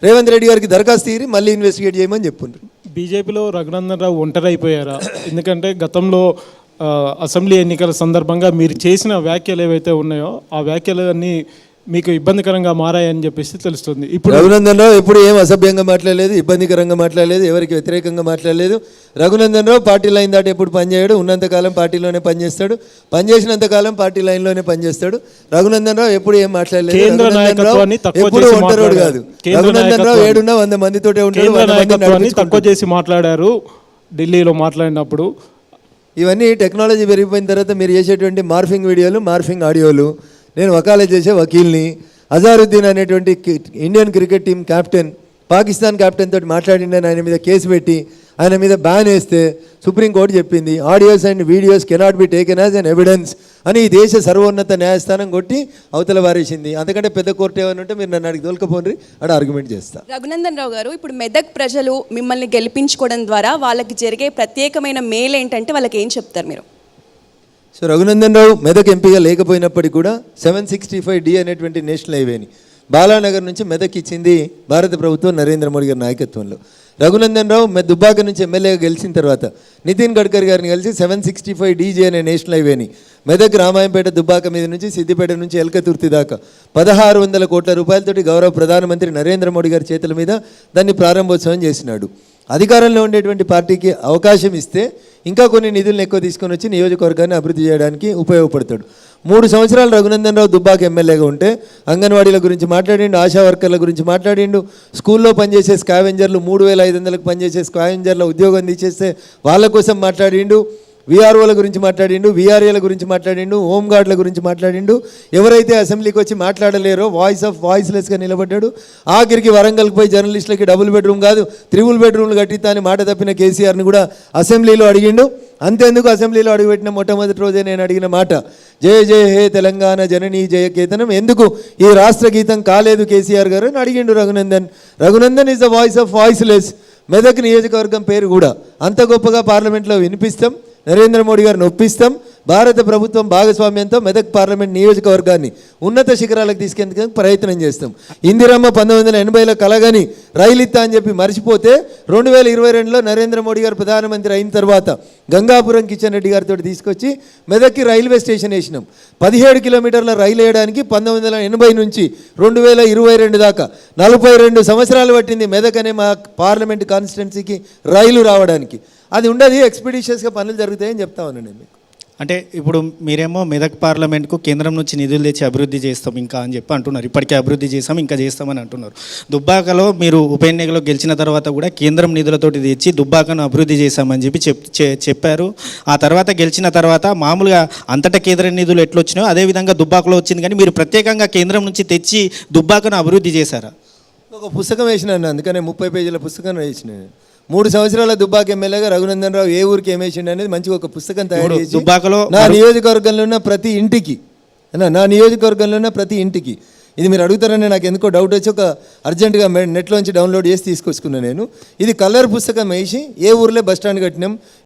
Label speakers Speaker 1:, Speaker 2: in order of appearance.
Speaker 1: రేవంత్ రెడ్డి గారికి దరఖాస్తు తీరి మళ్ళీ ఇన్వెస్టిగేట్ చేయమని చెప్పుండ్రు.
Speaker 2: బీజేపీలో రఘునందన్ రావు ఒంటరి అయిపోయారా? ఎందుకంటే గతంలో అసెంబ్లీ ఎన్నికల సందర్భంగా మీరు చేసిన వ్యాఖ్యలు ఏవైతే ఉన్నాయో ఆ వ్యాఖ్యలు అన్నీ మీకు ఇబ్బందికరంగా మారాయని చెప్పేసి తెలుస్తుంది. ఇప్పుడు
Speaker 1: రఘునందన్ రావు ఎప్పుడు ఏం అసభ్యంగా మాట్లాడలేదు, ఇబ్బందికరంగా మాట్లాడలేదు, ఎవరికి వ్యతిరేకంగా మాట్లాడలేదు. రఘునందన్ రావు పార్టీ లైన్ దాటి ఎప్పుడు పనిచేయడు, ఉన్నంతకాలం పార్టీలోనే పనిచేస్తాడు, పనిచేసినంతకాలం పార్టీ లైన్లోనే పనిచేస్తాడు. రఘునందన్ రావు ఎప్పుడు ఏం మాట్లాడలేదు. ఎప్పుడు ఒంటరోడు కాదు. రఘునందన్ రావు 700 మందితోటే ఉంటాడు.
Speaker 2: తక్కువ చేసి మాట్లాడారు ఢిల్లీలో మాట్లాడినప్పుడు.
Speaker 1: ఇవన్నీ టెక్నాలజీ పెరిగిపోయిన తర్వాత మీరు చేసేటువంటి మార్ఫింగ్ వీడియోలు, మార్ఫింగ్ ఆడియోలు. నేను వకాలత్ చేసే వకీల్ని. అజారుద్దీన్ అనేటువంటి Indian cricket team captain Pakistan captain తోటి మాట్లాడిండని ఆయన మీద కేసు పెట్టి ఆయన మీద బ్యాన్ వేస్తే సుప్రీంకోర్టు చెప్పింది audios and videos cannot be taken as an evidence అని ఈ దేశ సర్వోన్నత న్యాయస్థానం కొట్టి అవతల వారేసింది. అంతకంటే పెద్ద కోర్టు ఏమైనా ఉంటే మీరు నన్ను అడిగి దొలకపోండి అక్కడ ఆర్గ్యుమెంట్ చేస్తా.
Speaker 3: రఘునందన్ రావు గారు, ఇప్పుడు మెదక్ ప్రజలు మిమ్మల్ని గెలిపించుకోవడం ద్వారా వాళ్ళకి జరిగే ప్రత్యేకమైన మేలు ఏంటంటే వాళ్ళకి ఏం చెప్తారు మీరు?
Speaker 1: సో రఘునందన్ రావు మెదక్ ఎంపీగా లేకపోయినప్పటికీ కూడా 765D అనేటువంటి నేషనల్ హైవేని బాలానగర్ నుంచి మెదక్ ఇచ్చింది భారత ప్రభుత్వం నరేంద్ర మోడీ గారి నాయకత్వంలో. రఘునందన్ రావు దుబ్బాక నుంచి ఎమ్మెల్యేగా గెలిచిన తర్వాత నితిన్ గడ్కరీ గారిని కలిసి 765DG అనే నేషనల్ హైవేని మెదక్ రామాయంపేట దుబ్బాక మీద నుంచి సిద్దిపేట నుంచి ఎల్కతుర్తి దాకా 1600 కోట్ల రూపాయలతోటి గౌరవ ప్రధానమంత్రి నరేంద్ర మోడీ గారి చేతుల మీద దాన్ని ప్రారంభోత్సవం చేసినాడు. అధికారంలో ఉండేటువంటి పార్టీకి అవకాశం ఇస్తే ఇంకా కొన్ని నిధులను ఎక్కువ తీసుకొని వచ్చి నియోజకవర్గాన్ని అభివృద్ధి చేయడానికి ఉపయోగపడతాడు. 3 సంవత్సరాలు రఘునందన్ రావు దుబ్బాక ఎమ్మెల్యేగా ఉంటే అంగన్వాడీల గురించి మాట్లాడిండు, ఆశా వర్కర్ల గురించి మాట్లాడిండు, స్కూల్లో పనిచేసే స్కావెంజర్లు 3500లకు పనిచేసే స్కావెంజర్ల ఉద్యోగం తీసేస్తే వాళ్ళ కోసం మాట్లాడిండు, విఆర్ఓల గురించి మాట్లాడిండు, విఆర్ఏల గురించి మాట్లాడిండు, హోంగార్డుల గురించి మాట్లాడిండు. ఎవరైతే అసెంబ్లీకి వచ్చి మాట్లాడలేరో వాయిస్లెస్గా నిలబడ్డాడు. ఆఖరికి వరంగల్కి పోయి జర్నలిస్టులకి డబుల్ బెడ్రూమ్ కాదు 3 బెడ్రూమ్లు కట్టిస్తా అని మాట తప్పిన కేసీఆర్ని కూడా అసెంబ్లీలో అడిగిండు. అంతేందుకు అసెంబ్లీలో అడుగుపెట్టిన మొట్టమొదటి రోజే నేను అడిగిన మాట జయ జయ హే తెలంగాణ జననీ జయ కేతనం, ఎందుకు ఈ రాష్ట్ర గీతం కాలేదు కేసీఆర్ గారు అని అడిగిండు Raghunandan. Raghunandan is the voice of voiceless. Medak నియోజకవర్గం పేరు కూడా అంత గొప్పగా పార్లమెంట్లో వినిపిస్తాం, నరేంద్ర మోడీ గారిని ఒప్పిస్తాం. భారత ప్రభుత్వం భాగస్వామ్యంతో మెదక్ పార్లమెంట్ నియోజకవర్గాన్ని ఉన్నత శిఖరాలకు తీసుకెందుకు ప్రయత్నం చేస్తాం. ఇందిరమ్మ 1980లో కలగని రైలు ఇత్తా అని చెప్పి మర్చిపోతే 2022లో నరేంద్ర మోడీ గారు ప్రధానమంత్రి అయిన తర్వాత గంగాపురం కిషన్ రెడ్డి గారితో తీసుకొచ్చి మెదక్కి రైల్వే స్టేషన్ వేసినాం. 17 కిలోమీటర్ల రైలు వేయడానికి 1980 నుంచి 2022 దాకా 42 సంవత్సరాలు పట్టింది మెదక్ అనే మా పార్లమెంట్ కాన్స్టిట్యున్సీకి రైలు రావడానికి. అది ఉండదు, ఎక్స్పెడిషియస్గా పనులు జరుగుతాయని చెప్తా ఉన్నాను నేను మీకు.
Speaker 4: అంటే ఇప్పుడు మీరేమో మెదక్ పార్లమెంట్కు కేంద్రం నుంచి నిధులు తెచ్చి అభివృద్ధి చేస్తాం ఇంకా అని చెప్పి అంటున్నారు. ఇప్పటికే అభివృద్ధి చేస్తాం ఇంకా చేస్తామని అంటున్నారు. దుబ్బాకలో మీరు ఉప ఎన్నికలో గెలిచిన తర్వాత కూడా కేంద్రం నిధులతోటి తెచ్చి దుబ్బాకను అభివృద్ధి చేస్తామని చెప్పి చెప్పారు. ఆ తర్వాత గెలిచిన తర్వాత మామూలుగా అంతటా కేంద్ర నిధులు ఎట్లొచ్చినాయో అదేవిధంగా దుబ్బాకలో వచ్చింది, కానీ మీరు ప్రత్యేకంగా కేంద్రం నుంచి తెచ్చి దుబ్బాకను అభివృద్ధి చేశారా?
Speaker 1: ఒక పుస్తకం వేసినాను, అందుకనే 30 పేజీల పుస్తకం వేసినాను. 3 సంవత్సరాల దుబ్బాక ఎమ్మెల్యేగా రఘునందన్ రావు ఏ ఊరికి ఏమేసిండు అనేది మంచిగా ఒక పుస్తకం తయారు చేసి
Speaker 4: దుబ్బాకలో
Speaker 1: నా నియోజకవర్గంలో ఉన్న ప్రతి ఇంటికి ఇది మీరు అడుగుతారని నాకు ఎందుకో డౌట్ వచ్చి ఒక అర్జెంటుగా నెట్లోంచి డౌన్లోడ్ చేసి తీసుకొచ్చుకున్నాను నేను. ఇది కలర్ పుస్తకం వేసి ఏ ఊర్లో బస్ స్టాండ్ కట్టినాం,